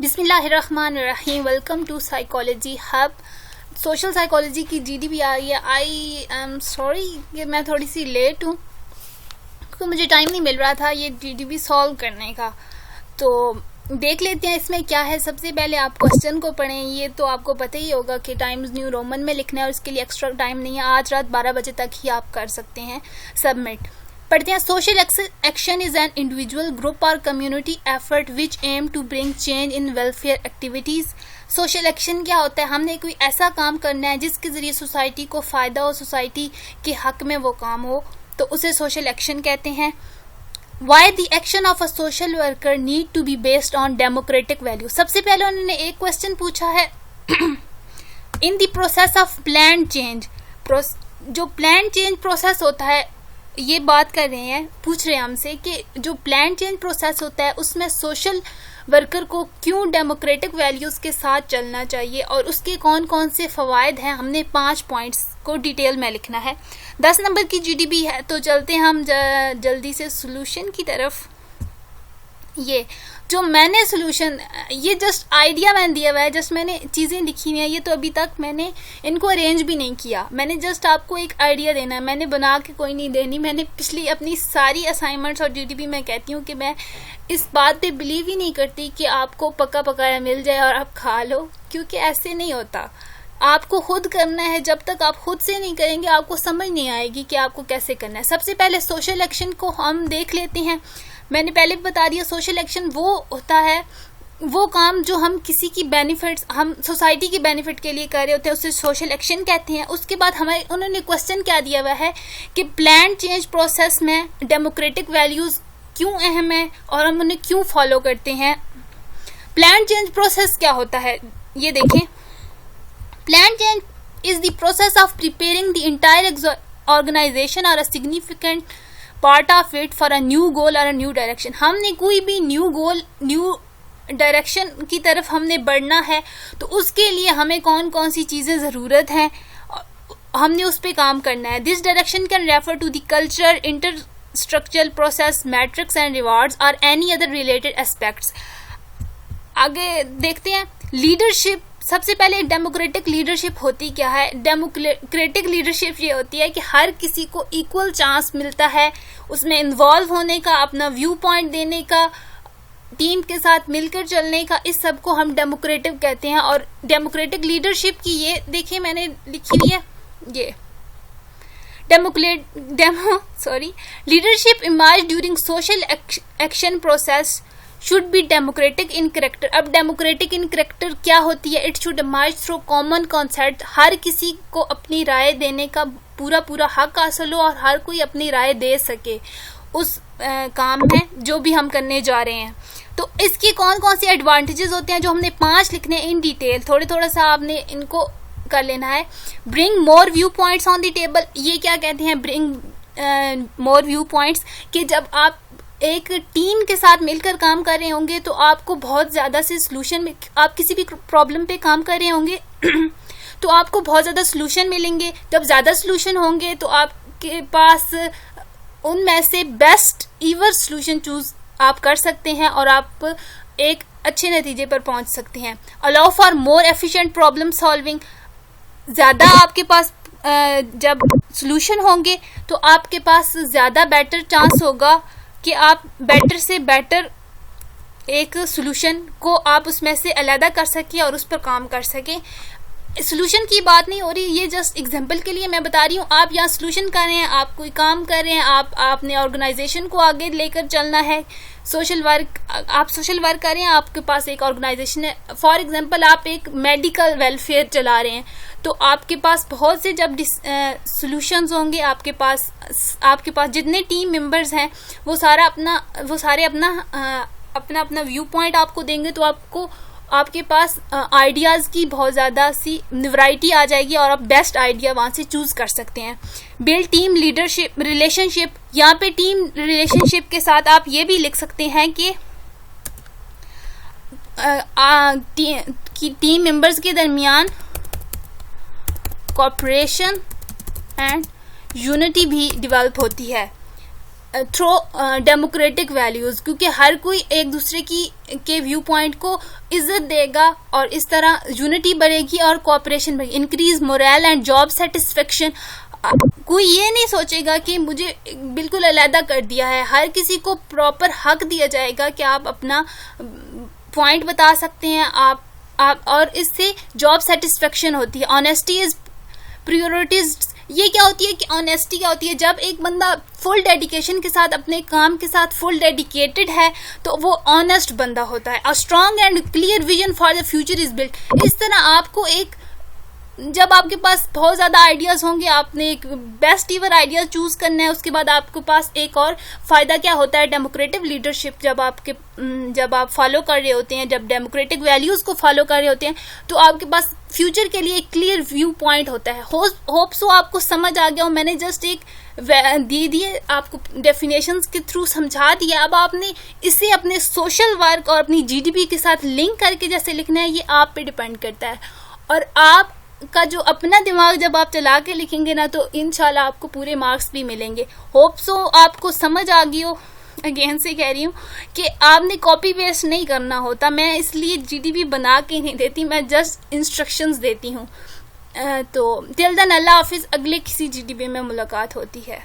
बिस्मिल्लाहिर्रहमानिर्रहीम। Welcome to psychology hub. Social psychology की GDB आ रही है। आई एम सॉरी कि मैं थोड़ी सी लेट हूँ क्योंकि मुझे टाइम नहीं मिल रहा था ये जीडीबी सॉल्व करने का। तो देख लेते हैं इसमें क्या है। सबसे पहले आप क्वेश्चन को पढ़ें। ये तो आपको पता ही होगा कि टाइम्स न्यू रोमन में लिखना है और इसके लिए एक्स्ट्रा टाइम नहीं है। आज रात 12 बजे तक ही आप कर सकते हैं सबमिट। पढ़ते हैं। Social action is an individual, group और community effort which aim to bring change in welfare activities. Social action क्या होता है? हमने कोई ऐसा काम करना है जिसके जरिए सोसाइटी को फायदा हो, सोसाइटी के हक में वो काम हो, तो उसे सोशल एक्शन कहते हैं। Why the action of a social worker need to be based on democratic value? सबसे पहले उन्होंने एक क्वेश्चन पूछा है in the process of plan change. जो प्लान चेंज प्रोसेस होता है, ये बात कर रहे हैं, पूछ रहे हैं हमसे कि जो प्लान चेंज प्रोसेस होता है उसमें सोशल वर्कर को क्यों डेमोक्रेटिक वैल्यूज़ के साथ चलना चाहिए और उसके कौन कौन से फ़वाइद हैं। हमने 5 पॉइंट्स को डिटेल में लिखना है। 10 नंबर की जीडीबी है। तो चलते हैं हम जल्दी से सॉल्यूशन की तरफ। ये जो मैंने सॉल्यूशन, ये जस्ट आइडिया मैंने दिया हुआ है, जस्ट मैंने चीज़ें लिखी हुई हैं। ये तो अभी तक मैंने इनको अरेंज भी नहीं किया, मैंने जस्ट आपको एक आइडिया देना है। मैंने बना के कोई नहीं देनी। मैंने पिछली अपनी सारी असाइनमेंट्स और जीडीबी में कहती हूँ कि मैं इस बात पे बिलीव ही नहीं करती कि आपको पका पकाया मिल जाए और आप खा लो, क्योंकि ऐसे नहीं होता। आपको खुद करना है। जब तक आप खुद से नहीं करेंगे आपको समझ नहीं आएगी कि आपको कैसे करना है। सबसे पहले सोशल एक्शन को हम देख लेते हैं। मैंने पहले भी बता दिया, सोशल एक्शन वो होता है, वो काम जो हम किसी की बेनिफिट्स, हम सोसाइटी के बेनिफिट के लिए कर रहे होते हैं, उसे सोशल एक्शन कहते हैं। उसके बाद हमें उन्होंने क्वेश्चन क्या दिया हुआ है कि प्लान चेंज प्रोसेस में डेमोक्रेटिक वैल्यूज़ क्यों अहम है और हम उन्हें क्यों फॉलो करते हैं। प्लान चेंज प्रोसेस क्या होता है ये देखें। Plan change is the process of preparing the entire organization or a significant part of it for a new goal or a new direction. हमने कोई भी न्यू गोल, न्यू डायरेक्शन की तरफ हमने बढ़ना है तो उसके लिए हमें कौन कौन सी चीज़ें ज़रूरत हैं, हमने उस पर काम करना है। This direction can refer to the culture, interstructural process, matrix and rewards और एनी अदर रिलेटेड एस्पेक्ट्स। आगे देखते हैं लीडरशिप। सबसे पहले डेमोक्रेटिक लीडरशिप होती क्या है? डेमोक्रेटिक लीडरशिप ये होती है कि हर किसी को इक्वल चांस मिलता है उसमें इन्वॉल्व होने का, अपना व्यू पॉइंट देने का, टीम के साथ मिलकर चलने का। इस सब को हम डेमोक्रेटिक कहते हैं। और डेमोक्रेटिक लीडरशिप की ये देखिए मैंने लिखी हुई है, ये leadership emerge during social action process should be democratic in character. अब डेमोक्रेटिक इन करेक्टर क्या होती है? It should emerge through common concept. हर किसी को अपनी राय देने का पूरा हक हासिल हो और हर कोई अपनी राय दे सके उस काम में जो भी हम करने जा रहे हैं। तो इसके कौन कौन से एडवांटेजेस होते हैं जो हमने 5 लिखने हैं इन डिटेल। थोड़ा सा आपने इनको कर लेना है। Bring more view points on the table. ये क्या कहते हैं ब्रिंग मोर व्यू पॉइंट्स? कि जब आप एक टीम के साथ मिलकर काम कर रहे होंगे तो आपको बहुत ज़्यादा से सलूशन में, आप किसी भी प्रॉब्लम पे काम कर रहे होंगे तो आपको बहुत ज़्यादा सलूशन मिलेंगे। जब ज़्यादा सलूशन होंगे तो आपके पास उनमें से बेस्ट ईवर सलूशन चूज आप कर सकते हैं और आप एक अच्छे नतीजे पर पहुंच सकते हैं। Allow for more efficient problem solving. ज़्यादा आपके पास जब सलूशन होंगे तो आपके पास ज़्यादा बेटर चांस होगा कि आप बेटर से बेटर एक सॉल्यूशन को आप उसमें से अलग कर सकें और उस पर काम कर सकें। सॉल्यूशन की बात नहीं हो रही, ये जस्ट एग्जांपल के लिए मैं बता रही हूँ। आप यहाँ सॉल्यूशन कर रहे हैं, आप कोई काम कर रहे हैं, आपने ऑर्गेनाइजेशन को आगे लेकर चलना है। सोशल वर्क, आप सोशल वर्क कर रहे हैं, आपके पास एक ऑर्गेनाइजेशन है। फॉर एग्जांपल आप एक मेडिकल वेलफेयर चला रहे हैं तो आपके पास बहुत से जब सॉल्यूशंस होंगे, आपके पास जितने टीम मेंबर्स हैं वो सारे अपना व्यू पॉइंट आपको देंगे तो आपके पास आइडियाज़ की बहुत ज़्यादा सी वैरायटी आ जाएगी और आप बेस्ट आइडिया वहाँ से चूज़ कर सकते हैं। Build team leadership relationship. यहाँ पे टीम रिलेशनशिप के साथ आप ये भी लिख सकते हैं कि टीम मेंबर्स के दरमियान कोऑपरेशन एंड यूनिटी भी डेवलप होती है। थ्रो डेमोक्रेटिक वैल्यूज, क्योंकि हर कोई एक दूसरे के व्यू पॉइंट को इज्जत देगा और इस तरह यूनिटी बढ़ेगी और कोऑपरेशन बढ़ेगी। Increase moral and job satisfaction, कोई ये नहीं सोचेगा कि मुझे बिल्कुल अलहदा कर दिया है, हर किसी को प्रॉपर हक दिया जाएगा कि आप अपना पॉइंट बता सकते हैं। आप और इससे जॉब सेटिस्फेक्शन होती है। ऑनेस्टी इज प्रायोरिटीज, ये क्या होती है कि ऑनेस्टी क्या होती है, जब एक बंदा फुल डेडिकेशन के साथ अपने काम के साथ फुल डेडिकेटेड है तो वो ऑनेस्ट बंदा होता है। A strong and clear vision for the future is built. इस तरह आपको एक, जब आपके पास बहुत ज़्यादा आइडियाज़ होंगे, आपने एक बेस्ट ईवर आइडिया चूज़ करना है, उसके बाद आपके पास एक और फ़ायदा क्या होता है, डेमोक्रेटिक लीडरशिप। जब आप फॉलो कर रहे होते हैं, जब डेमोक्रेटिक वैल्यूज़ को फॉलो कर रहे होते हैं, तो आपके पास फ्यूचर के लिए एक क्लियर व्यू पॉइंट होता है। होप सो आपको समझ आ गया हो। मैंने जस्ट एक दे दिए आपको, डेफिनेशंस के थ्रू समझा दिया। अब आपने इसे अपने सोशल वर्क और अपनी जीडीपी के साथ लिंक करके जैसे लिखना है, ये आप पे डिपेंड करता है। और आप का जो अपना दिमाग जब आप चला के लिखेंगे ना, तो इंशाल्लाह आपको पूरे मार्क्स भी मिलेंगे। होप सो आपको समझ आ गई हो। अगेन से कह रही हूँ कि आपने कॉपी पेस्ट नहीं करना होता। मैं इसलिए जीडीपी बना के नहीं देती, मैं जस्ट इंस्ट्रक्शंस देती हूँ। तो टिल देन अल्लाह हाफिज़। अगले किसी जीडीपी में मुलाकात होती है।